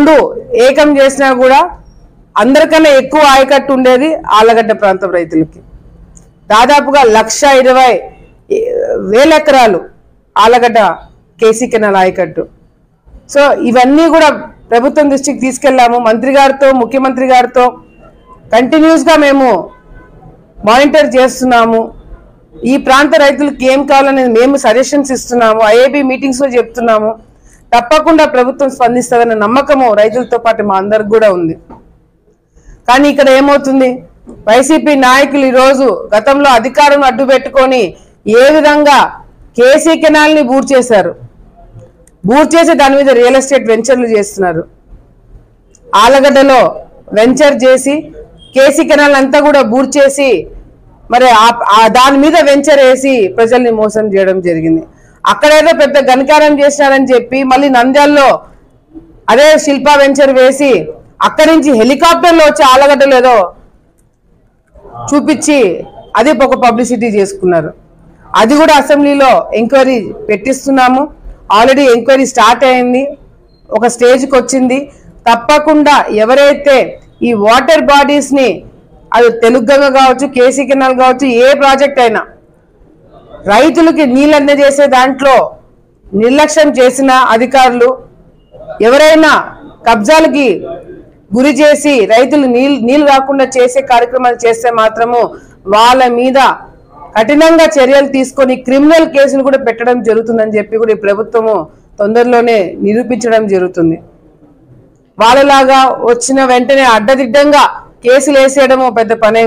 రెండు ఏకం చేసినా కూడా అందరికన్నా ఎక్కువ ఆయకట్టు ఉండేది ఆళ్లగడ్డ ప్రాంతం రైతులకి. దాదాపుగా 1,20,000 ఎకరాలు ఆళ్లగడ్డ కేసీ కెనాల్ ఆయకట్టు. సో ఇవన్నీ కూడా ప్రభుత్వం దృష్టికి తీసుకెళ్లాము. మంత్రి గారితో, ముఖ్యమంత్రి గారితో కంటిన్యూస్గా మేము మానిటర్ చేస్తున్నాము. ఈ ప్రాంత రైతులకు ఏం కావాలనేది మేము సజెషన్స్ ఇస్తున్నాము. ఐఏబీ మీటింగ్స్లో చెప్తున్నాము. తప్పకుండా ప్రభుత్వం స్పందిస్తుందన్న నమ్మకము రైతులతో పాటు మా అందరికి కూడా ఉంది. కానీ ఇక్కడ ఏమవుతుంది, వైసీపీ నాయకులు ఈరోజు గతంలో అధికారం అడ్డు పెట్టుకొని ఏ విధంగా కేసీ కెనాల్ని బూర్ చేశారు, బూర్ చేసి దాని మీద రియల్ ఎస్టేట్ వెంచర్లు చేస్తున్నారు. ఆళ్లగడ్డలో వెంచర్ చేసి కేసీ కెనాల్ అంతా కూడా బూర్ చేసి మరి దాని మీద వెంచర్ వేసి ప్రజల్ని మోసం చేయడం జరిగింది. అక్కడేదో పెద్ద ఘనకారం చేసినారని చెప్పి మళ్ళీ నంద్యాలలో అదే శిల్పా వెంచర్ వేసి అక్కడి నుంచి హెలికాప్టర్లో వచ్చి ఆళ్లగడ్డలో ఏదో చూపించి అది ఒక పబ్లిసిటీ చేసుకున్నారు. అది కూడా అసెంబ్లీలో ఎంక్వైరీ పెట్టిస్తున్నాము. ఆల్రెడీ ఎంక్వైరీ స్టార్ట్ అయింది, ఒక స్టేజ్కి వచ్చింది. తప్పకుండా ఎవరైతే ఈ వాటర్ బాడీస్ని, అది తెలుగంగ కావచ్చు, కేసీ కెనాల్ కావచ్చు, ఏ ప్రాజెక్ట్ అయినా రైతులకి నీళ్ళు అందజేసే దాంట్లో నిర్లక్ష్యం చేసిన అధికారులు, ఎవరైనా కబ్జాలకి గురి చేసి రైతులు నీళ్ళు రాకుండా చేసే కార్యక్రమాలు చేస్తే మాత్రము వాళ్ళ మీద కఠినంగా చర్యలు తీసుకొని క్రిమినల్ కేసులు కూడా పెట్టడం జరుగుతుందని చెప్పి కూడా ఈ ప్రభుత్వము తొందరలోనే నిరూపించడం జరుగుతుంది. వాళ్ళలాగా వచ్చిన వెంటనే అడ్డదిడ్డంగా కేసులు వేసేయడము పెద్ద పనే